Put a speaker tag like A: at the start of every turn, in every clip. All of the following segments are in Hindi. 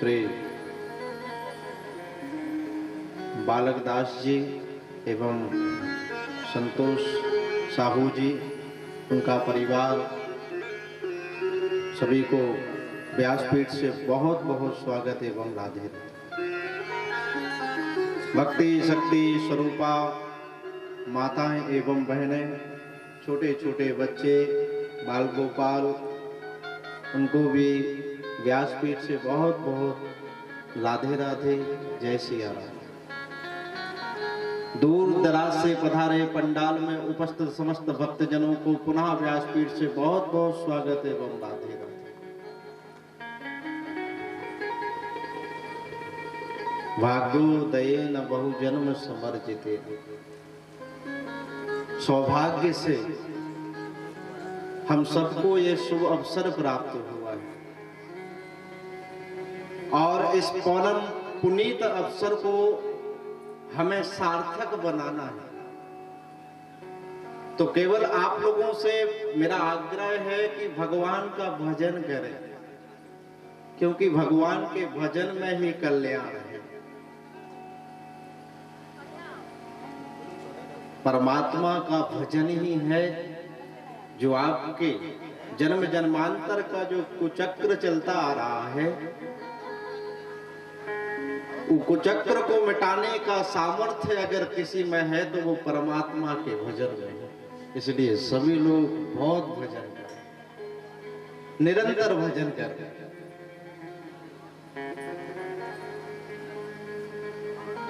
A: श्री बालक दास जी एवं संतोष साहू जी, उनका परिवार, सभी को व्यासपीठ से बहुत बहुत स्वागत एवं राधे। भक्ति शक्ति स्वरूपा माताएं एवं बहनें, छोटे छोटे बच्चे, बाल गोपाल, उनको भी व्यासपीठ से बहुत बहुत राधे राधे, जय सिया राम। दूर दराज से पधारे पंडाल में उपस्थित समस्त भक्तजनों को पुनः व्यासपीठ से बहुत बहुत स्वागत एवं राधे राधे। भाग्योदयेन बहुजन्म समर्जिते, सौभाग्य से हम सबको ये शुभ अवसर प्राप्त हुआ है और इस परम पुनीत अवसर को हमें सार्थक बनाना है। तो केवल आप लोगों से मेरा आग्रह है कि भगवान का भजन करें, क्योंकि भगवान के भजन में ही कल्याण है। परमात्मा का भजन ही है जो आपके जन्म जन्मांतर का जो कुचक्र चलता आ रहा है, वो कुचक्र को मिटाने का सामर्थ्य अगर किसी में है तो वो परमात्मा के भजन में है। इसलिए सभी लोग बहुत भजन करें, निरंतर भजन करें।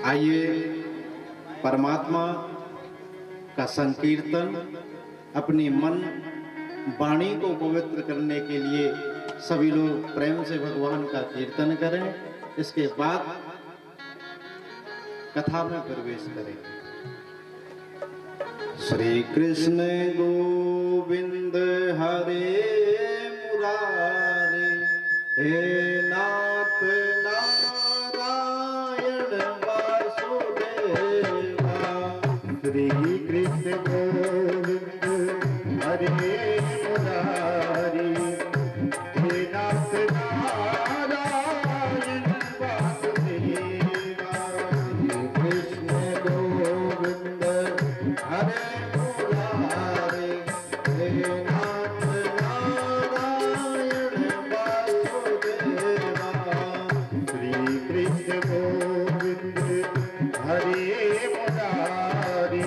A: आइए परमात्मा का संकीर्तन, अपनी मन वाणी को पवित्र करने के लिए सभी लोग प्रेम से भगवान का कीर्तन करें। इसके बाद कथा में प्रवेश करेंगे। श्री कृष्ण गोविंद हरे मुरारे, हे नाथ नारायण वासुदेवा।
B: श्री कृष्ण गोविंद हरे मुरारी, हे नाथ नारायण वासुदेवा। श्री कृष्ण गोविंद हरे मुरारी, हे नाथ नारायण वासुदेवा। श्री कृष्ण गोविंद हरे मुरारी,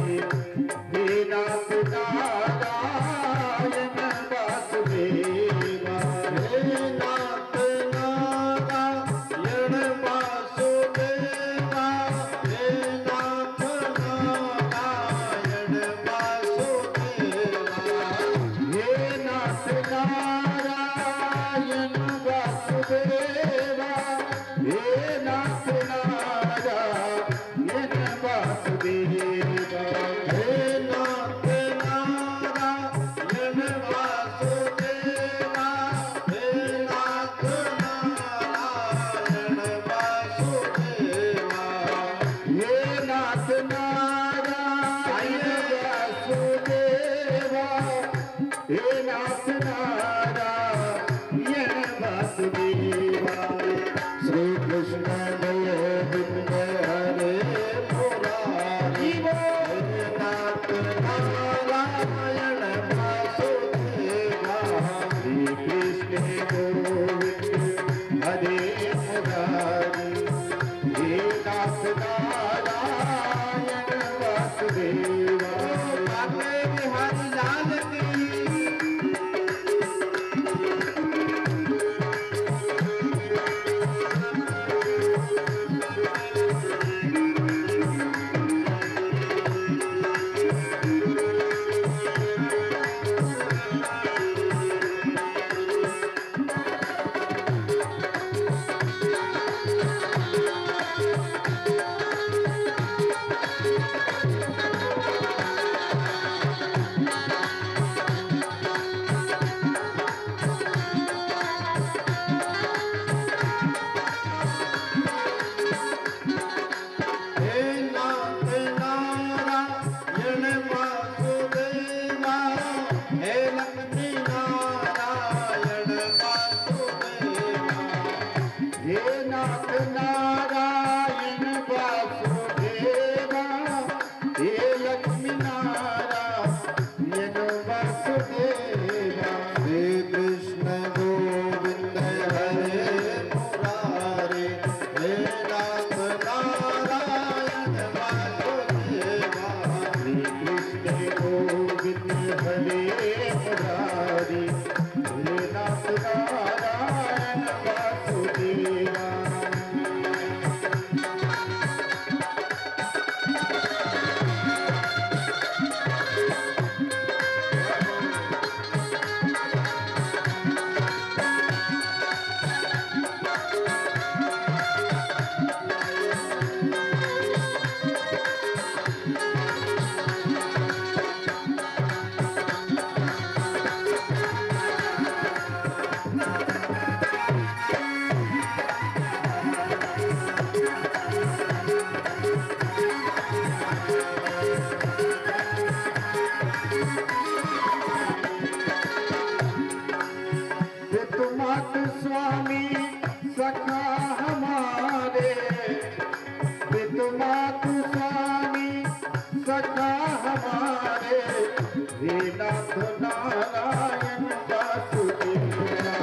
B: हे नाथ नारायण वासुदेवा।
A: हे नाथ नारायण वासुदेवा, हे नाथ नारायण वासुदेवा।
B: हे नाथ नारायण वासुदेवा, हे नाथ नारायण वासुदेवा।
A: हे नाथ नारायण वासुदेवा, हे नाथ नारायण वासुदेवा।
B: हे नाथ नारायण वासुदेवा, हे नाथ नारायण वासुदेवा। श्री कृष्ण गोविंद हरे मुरारी,
A: हे नाथ नारायण वासुदेवा।
B: श्री कृष्ण गोविंद हरे मुरारी, हे नाथ नारायण वासुदेवा।
A: बाबे बिहारी लाल की।
B: हे नाथ नारायण वासुदेवा, हे लक्ष्मी नारायण वासुदेवा।
A: हे कृष्ण गोविंद हरे मुरारे, हे नाथ नारायण वासुदेवा।
B: श्री कृष्ण गोविंद हरे मुरारी, हे नाथ नारायण वासुदेवा। पितुमात स्वामी सखा हमारे, पितुमात स्वामी सखा हमारे, हे नाथ नारायण वासुदेवा।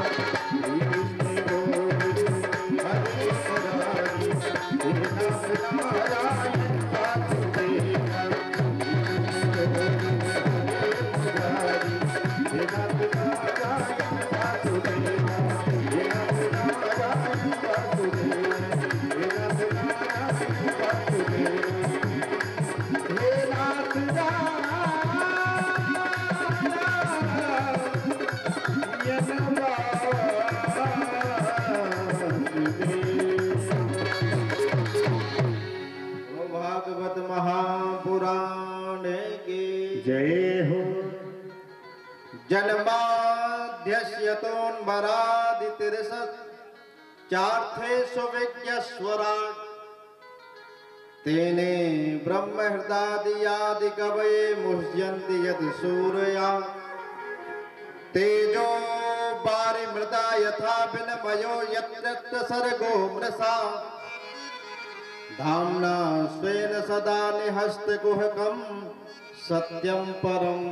B: श्री कृष्ण गोविंद हरे मुरारी, हे नाथ नारायण वासुदेवा। श्री कृष्ण गोविंद हरे मुरारी, हे नाथ नारायण वासुदेवा। हे नाथ नारायण वासुदेवा, हे नाथ नारायण वासुदेवा। हे नाथ नारायण वासुदेवा।
A: भागवत महापुराण की
B: जय हो।
A: जन्माद्यस्यतोन्वरादितिर्षत् चार्थेषु विज्ञस्वराट्, तेने ब्रह्महृदादियादिकवये मुह्यन्ति यत् सूरया। तेजो वारिमृदा यथा विनिमयो यत्र सर्गो मृषा, धाम्ना स्वेन सदा निहस्तकुहकं सत्यं परं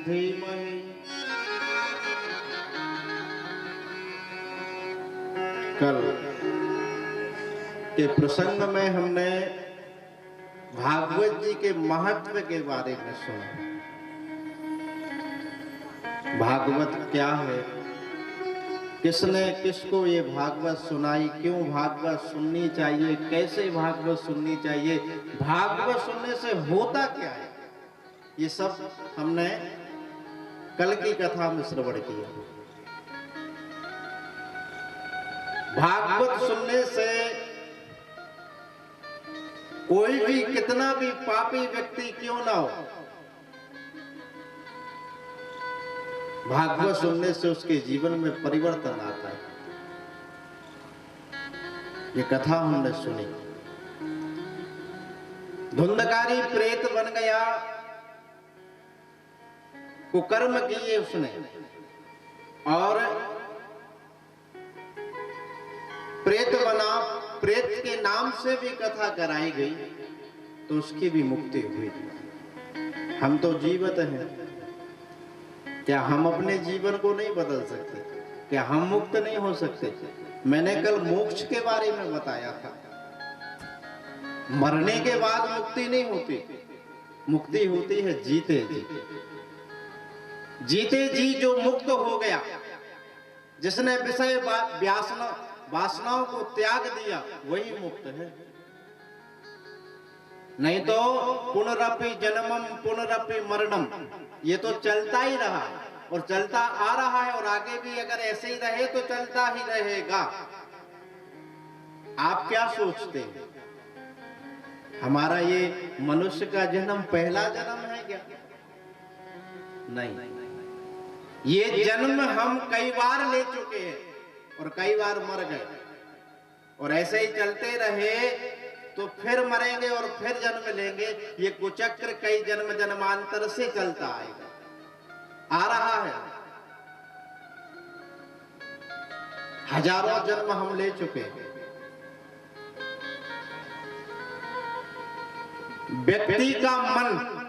A: धीमहि। कल के प्रसंग में हमने भागवत जी के महत्व के बारे में सुना। भागवत क्या है, किसने किसको ये भागवत सुनाई, क्यों भागवत सुननी चाहिए, कैसे भागवत सुननी चाहिए, भागवत सुनने से होता क्या है, ये सब हमने कल की कथा में श्रवण किया। भागवत सुनने से कोई भी कितना भी पापी व्यक्ति क्यों ना हो, भागवत सुनने से उसके जीवन में परिवर्तन आता है। ये कथा हमने सुनी। धुंधकारी प्रेत बन गया, कुकर्म किए उसने, और प्रेत बना, प्रेत के नाम से भी कथा कराई गई तो उसकी भी मुक्ति हुई। हम तो जीवित हैं, क्या हम अपने जीवन को नहीं बदल सकते? क्या हम मुक्त नहीं हो सकते? मैंने कल मोक्ष के बारे में बताया था। मरने के बाद मुक्ति नहीं होती, मुक्ति होती है जीते जी। जीते जी जो मुक्त हो गया, जिसने विषय वासनाओं को त्याग दिया, वही मुक्त है। नहीं तो पुनरपि जन्मम पुनरपि मरणम, ये तो चलता ही रहा और चलता आ रहा है, और आगे भी अगर ऐसे ही रहे तो चलता ही रहेगा। आप क्या सोचते हैं? हमारा ये मनुष्य का जन्म पहला जन्म है क्या? नहीं, ये जन्म हम कई बार ले चुके हैं और कई बार मर गए, और ऐसे ही चलते रहे तो फिर मरेंगे और फिर जन्म लेंगे। ये कुचक्र कई जन्म जन्मांतर से चलता आएगा, आ रहा है। हजारों जन्म हम ले चुके हैं, व्यक्ति का मन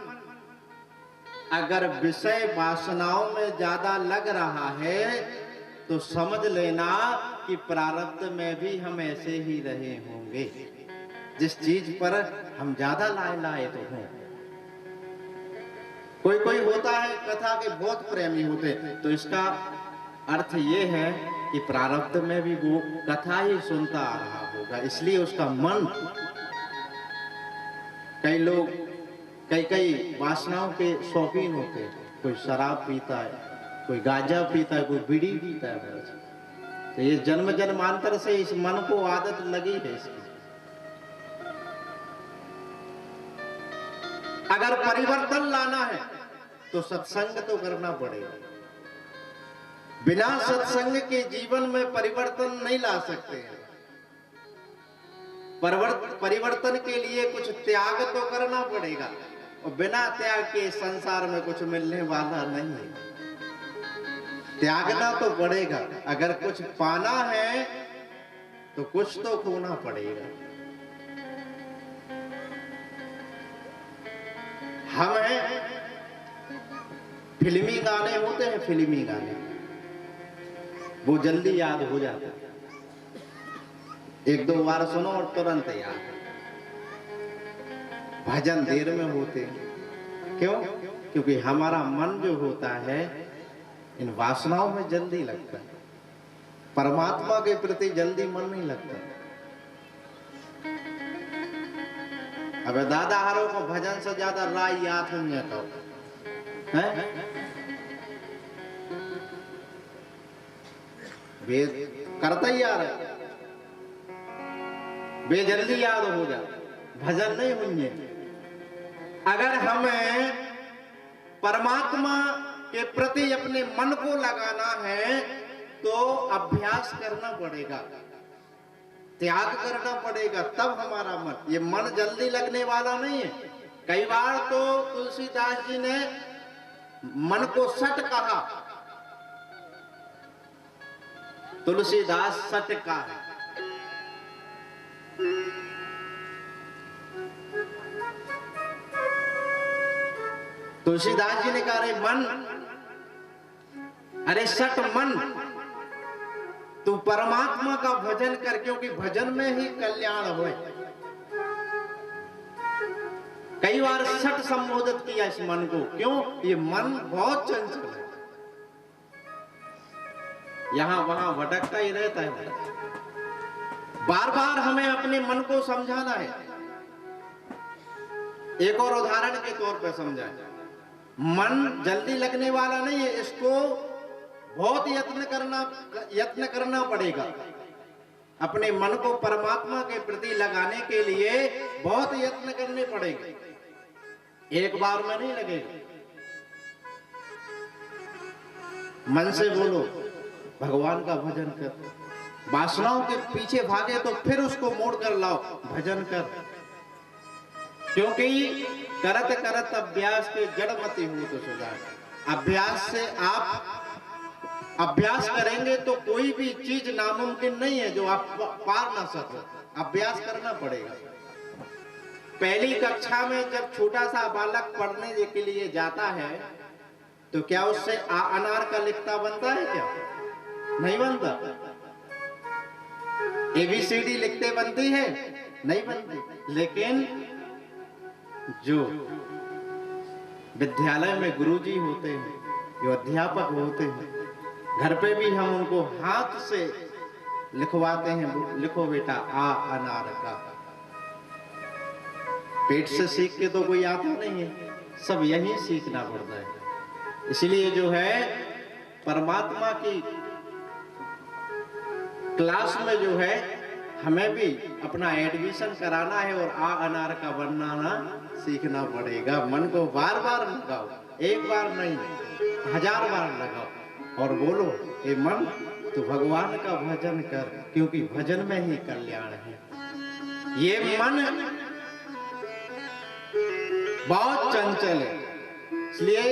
A: अगर विषय वासनाओं में ज्यादा लग रहा है तो समझ लेना कि प्रारब्ध में भी हम ऐसे ही रहे होंगे। जिस चीज पर हम ज्यादा लाए तो हैं। कोई कोई होता है कथा के बहुत प्रेमी होते, तो इसका अर्थ ये है कि प्रारब्ध में भी वो कथा ही सुनता आ रहा होगा, इसलिए उसका मन। कई लोग कई वासनाओं के शौकीन होते हैं। कोई शराब पीता है, कोई गांजा पीता है, कोई बीड़ी पीता है। तो ये जन्म जन्मांतर से इस मन को आदत लगी है इसकी। अगर परिवर्तन लाना है तो सत्संग तो करना पड़ेगा। बिना सत्संग के जीवन में परिवर्तन नहीं ला सकते हैं। परिवर्तन के लिए कुछ त्याग तो करना पड़ेगा, और बिना त्याग के संसार में कुछ मिलने वाला नहीं है। त्यागना तो पड़ेगा। अगर कुछ पाना है तो कुछ तो खोना पड़ेगा। हम हैं, फिल्मी गाने होते हैं, फिल्मी गाने वो जल्दी याद हो जाता है। एक दो बार सुनो और तुरंत याद। भजन देर में होते हैं। क्यों? क्योंकि हमारा मन जो होता है इन वासनाओं में जल्दी लगता है। परमात्मा के प्रति जल्दी मन नहीं लगता। अब दादा हारो को भजन से ज्यादा राय याद हो जाता है। वे करता ही आ रहा, वे जल्दी याद हो जाए, भजन नहीं होंगे। अगर हमें परमात्मा के प्रति अपने मन को लगाना है तो अभ्यास करना पड़ेगा, त्याग करना पड़ेगा, तब हमारा मन। ये मन जल्दी लगने वाला नहीं है। कई बार तो तुलसीदास जी ने मन को सट कहा। तुलसीदास सट का है। तुलसीदास जी ने कहा, अरे मन, अरे सट मन, तू परमात्मा का भजन कर, क्योंकि भजन में ही कल्याण होए। कई बार सट संबोधित किया इस मन को। क्यों? ये मन बहुत चंचल है, यहां वहां भटकता ही रहता है। बार बार हमें अपने मन को समझाना है। एक और उदाहरण के तौर पर समझाएं। मन जल्दी लगने वाला नहीं है, इसको बहुत यत्न करना पड़ेगा। अपने मन को परमात्मा के प्रति लगाने के लिए बहुत यत्न करने पड़ेंगे। एक बार में नहीं लगेगा। मन से बोलो भगवान का भजन कर। वासनाओं के पीछे भागे तो फिर उसको मोड़ कर लाओ, भजन कर। क्योंकि करत करत अभ्यास के जड़मति हो तो सुजान। अभ्यास से आप अभ्यास करेंगे तो कोई भी चीज नामुमकिन नहीं है जो आप पार ना सको। अभ्यास करना पड़ेगा। पहली कक्षा में जब छोटा सा बालक पढ़ने के लिए जाता है तो क्या उससे आ अनार का लिखता बनता है? क्या नहीं बनता। ABCD लिखते बनती है? नहीं बनती। लेकिन जो विद्यालय में गुरुजी होते हैं, जो अध्यापक होते हैं, घर पे भी हम उनको हाथ से लिखवाते हैं, लिखो बेटा आ अनार का। पेट से सीख के तो कोई आता नहीं है, सब यही सीखना पड़ता है। इसलिए जो है परमात्मा की क्लास में जो है हमें भी अपना एडमिशन कराना है और आ अनार का बनाना सीखना पड़ेगा। मन को बार बार लगाओ, एक बार नहीं 1000 बार लगाओ और बोलो, ए मन तू भगवान का भजन कर, क्योंकि भजन में ही कल्याण है। ये मन बहुत चंचल है, इसलिए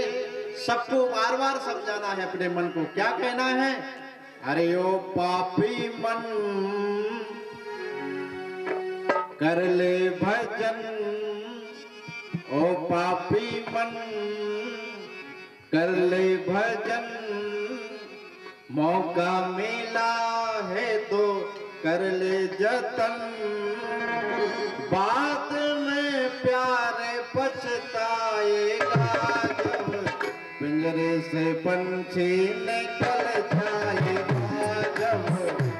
A: सबको बार बार समझाना है अपने मन को। क्या कहना है? अरे ओ पापी मन कर ले भजन ओ पापी मन कर ले भजन, मौका मिला है तो कर ले जतन, बाद में प्यारे पछताएगा जब पिंजरे से पंछी निकल जाएगा, जब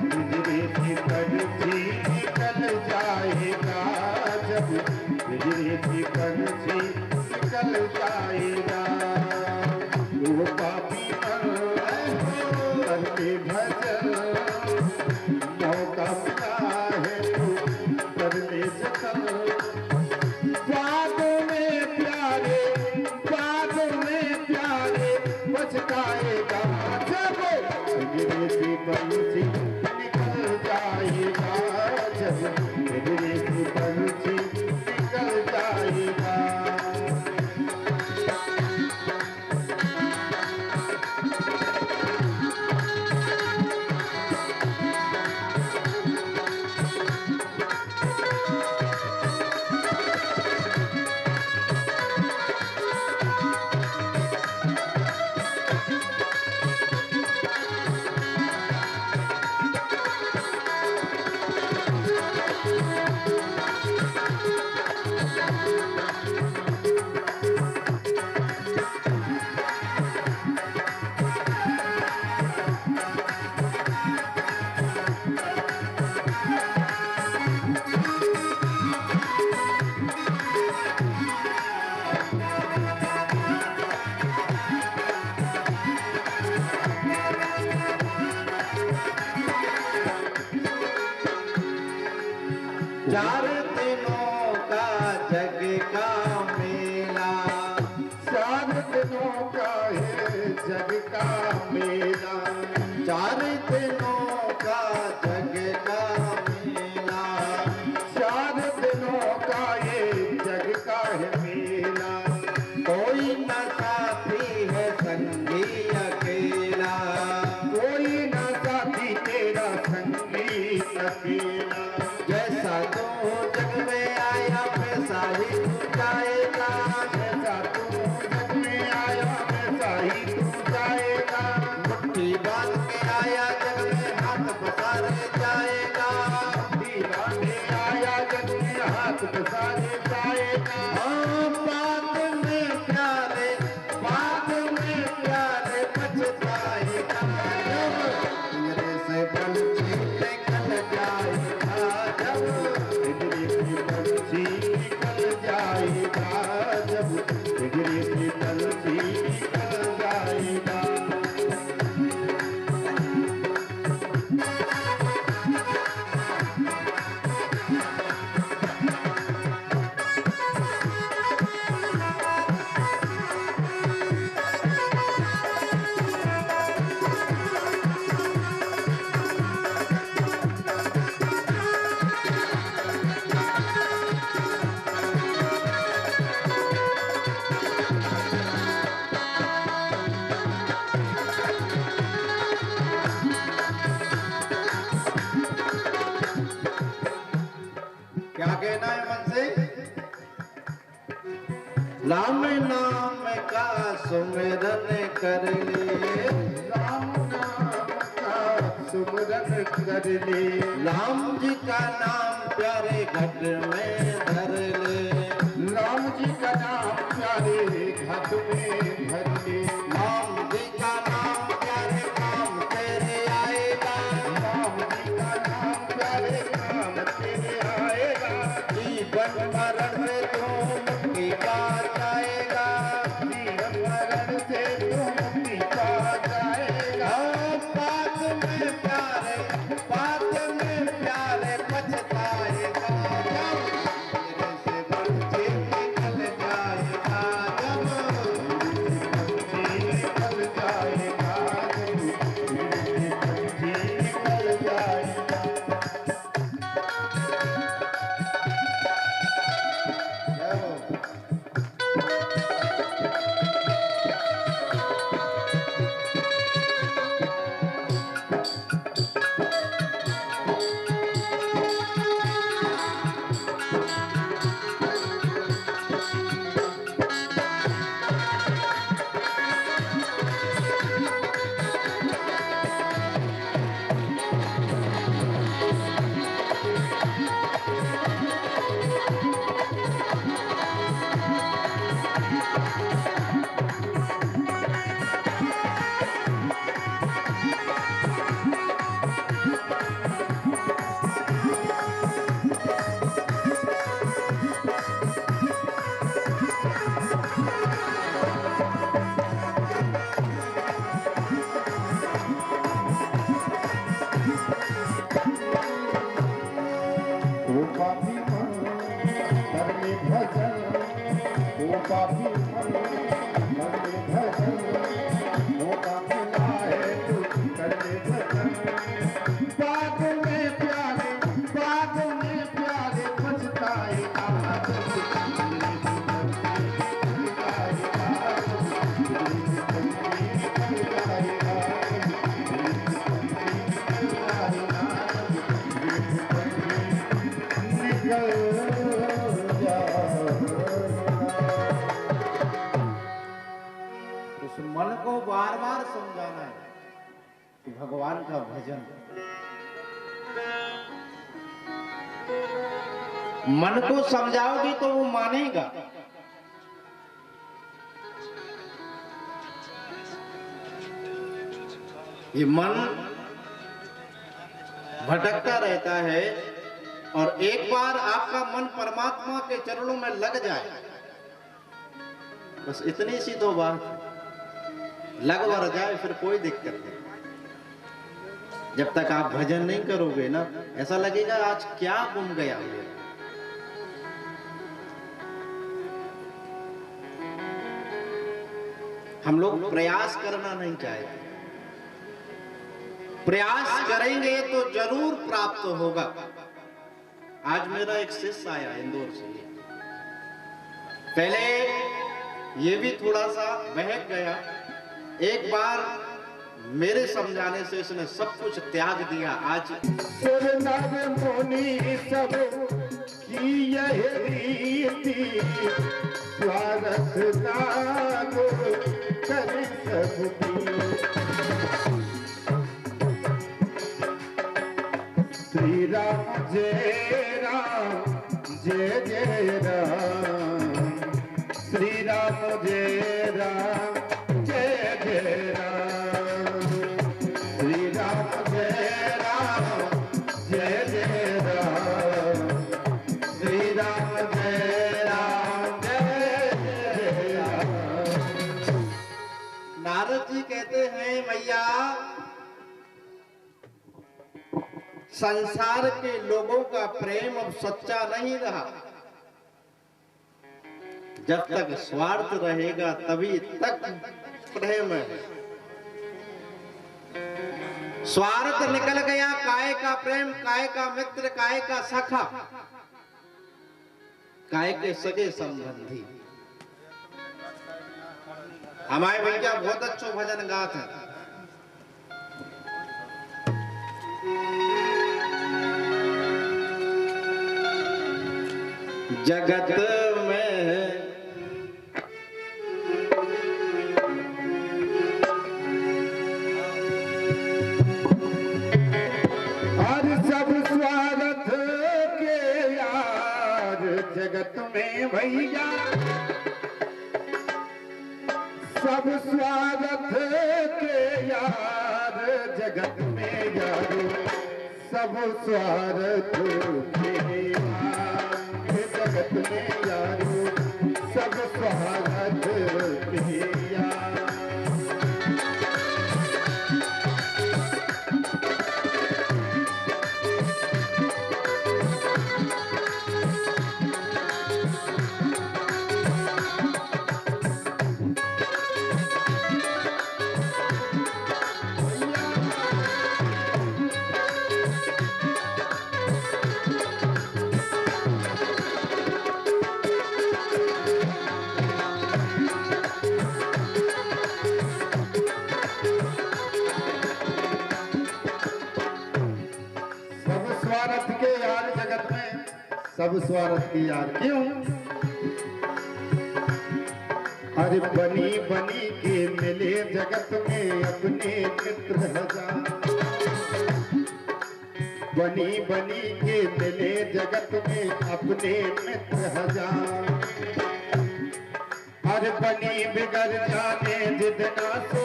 B: बिजली की पंछी निकल जाएगा, जब बिजली की पंछी निकल जाएगा। वो पापी करके भजन, मौका मिला है तो कर ले जतन, बाद में प्यारे पछताएगा जब बिजली की पंछी निकल जाएगा, जब बिजली की पंछी निकल जाएगा।
A: चार दिनों का जग का मेला,
B: 4 दिनों का है जग का मेला,
A: 4 दिनों का जग का मेला,
B: 4 दिनों का ये जग का है मेला।
A: कोई न साथी है संगी अकेला,
B: कोई ना साथी तेरा संगी अकेला,
A: जैसा तू जग में आया वैसा ही तू जाएगा,
B: जैसा तू जग में आया वैसा ही तू जाएगा।
A: मुट्ठी बांध के आया जग में हाथ पसारे जाएगा,
B: दीवाने आया जग में हाथ पसारे जाएगा।
A: हाँ बाद में प्यारे पछताएगा जब पिंजरे से पंछी निकल जाएगा, जब
B: बिजली की पंछी निकल जाएगा, जब बिजली की पंछी निकल जाएगा।
A: क्या कहना है मन से? राम नाम का सुमिरन कर ले,
B: राम नाम का सुमिरन कर ले,
A: राम जी का नाम प्यारे घट में धर ले,
B: राम जी का नाम प्यारे घट में भर ले,
A: राम जी का नाम प्यारे काम तेरे आएगा,
B: राम जी का नाम प्यारे काम तेरे आएगा।
A: जीवन मरण से तू मुक्ति पा जाएगा,
B: जीवन मरण से तू मुक्ति पा जाएगा।
A: बाद में प्यारे पछताएगा जब तेरे से पंछी निकल जाएगा, जब
B: पापी मन करने भजन, मौका मिला है तू करने भजन। बाद में प्यारे पछताए
A: उस मन को बार बार समझाना है कि भगवान का भजन, मन को समझाओगी तो वो मानेगा। ये मन भटकता रहता है और एक बार आपका मन परमात्मा के चरणों में लग जाए, बस इतनी सी तो बात, लग वर जाए फिर कोई दिक्कत नहीं। जब तक आप भजन नहीं करोगे ना, ऐसा लगेगा आज क्या गुम गया मेरा। हम लोग प्रयास करना नहीं चाहते, प्रयास करेंगे तो जरूर प्राप्त होगा। आज मेरा एक शिष्य आया इंदौर से, पहले ये भी थोड़ा सा बहक गया, एक बार मेरे समझाने से इसने सब कुछ त्याग दिया। आज
B: सुर नर मुनि सब की यह रीति, स्वार्थ नाग कर सबकी। श्री राम जय जय राम, श्री राम जय जय राम, श्री राम जय जय राम, श्री राम जय राम।
A: नारद जी कहते हैं, भैया संसार के लोगों का प्रेम अब सच्चा नहीं रहा। जब तक स्वार्थ रहेगा तभी तक प्रेम है। स्वार्थ निकल गया, काय का प्रेम, काय का मित्र, काय का सखा, काय के सगे संबंधी। हमारे भैया बहुत अच्छा भजन गाते हैं। जगत में
B: और सब स्वार्थ के यार जगत में भैया, सब स्वार्थ के यार जगत में यारो, सब स्वार्थ के यार जगत में यारो, सब स्वार्थ के यार। सब स्वार्थ की यार क्यों? अरे बनी बनी के मिले जगत में अपने मित्र हजार, बनी बनी के मिले जगत में अपने मित्र हजार। अरे बनी बिगड़ जाने जितना सो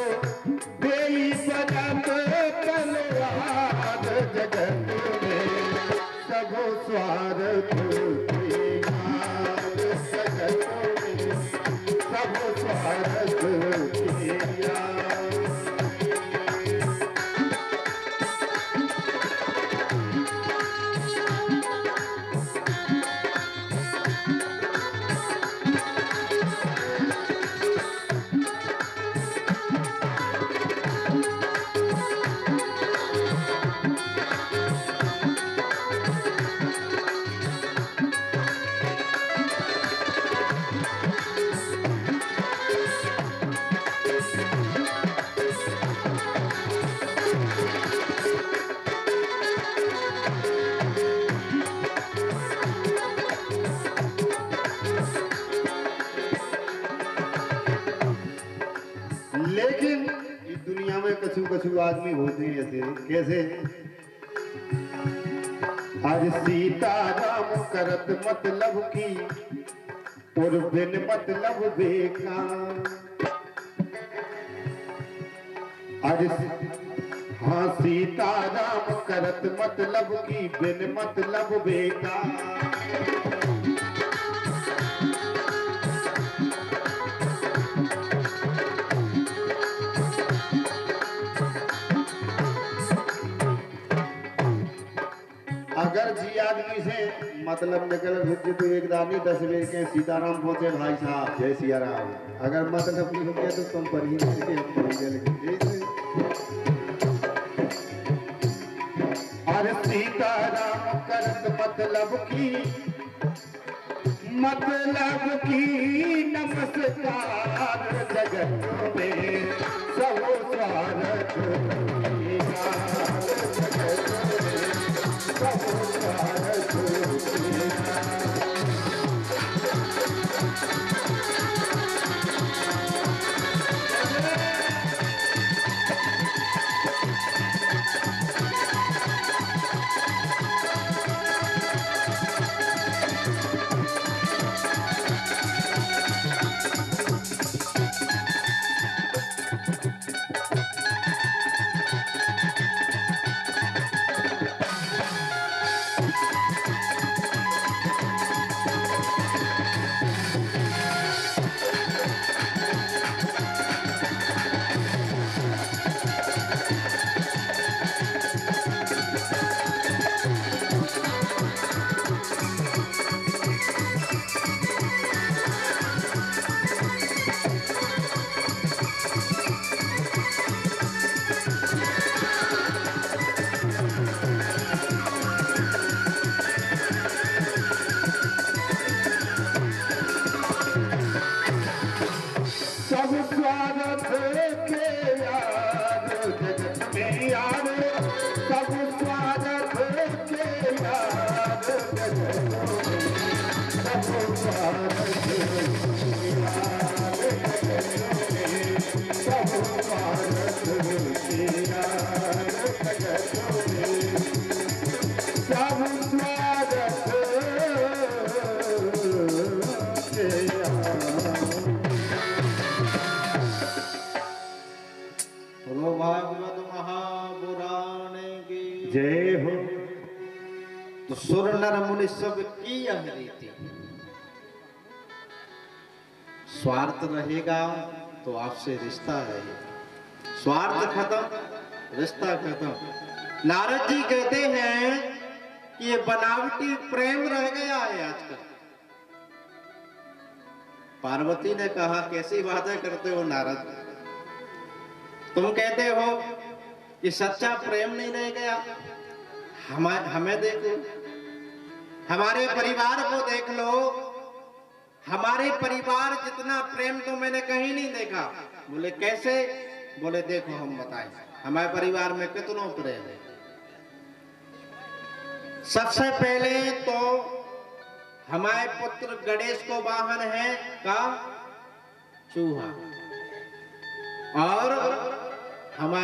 B: बेई बजत तलवार, जगत में सब स्वार्थ के यार, जगत में सब स्वार्थ के यार। लेकिन इस दुनिया में कछु कछु आदमी होते हैं ऐसे, कैसे? आज सीता राम करत मतलब की और बिन मतलब बेका। आज हाँ सीता राम करत मतलब की बिन मतलब बेका। अगर जी आदमी से मतलब निकल रुक तो एक दानी 10 बेर के सीताराम पहुंचे भाई साहब जय सिया राम। अगर मतलब नहीं रुक गया तो तुम पर ही करके हम पहुंचे लगे। अरे सीताराम करत मतलब की नमस्कार जगत में सब स्वागत किया। सब स्वागत के यार जगत में यार, सब स्वागत के यार जगत में, सब स्वागत के यार जगत में, सब स्वागत के यार जगत में, सब स्वागत के यार।
A: बोलो भागवत महापुराण की
B: जय हो।
A: तो सुर नर मुनि सब की यह रीति, स्वार्थ रहेगा तो आपसे रिश्ता रहेगा, स्वार्थ खत्म रिश्ता खत्म। नारद जी कहते हैं कि ये बनावटी प्रेम रह गया है आजकल। पार्वती ने कहा कैसी बातें करते हो नारद, तुम कहते हो कि सच्चा प्रेम नहीं रह गया। हमें देखो, हमारे परिवार को देख लो, हमारे परिवार जितना प्रेम तो मैंने कहीं नहीं देखा। बोले कैसे? बोले देखो हम बताएं, हमारे परिवार में कितना प्रेम है। सबसे पहले तो हमारे पुत्र गणेश को वाहन है का चूहा, और हमारे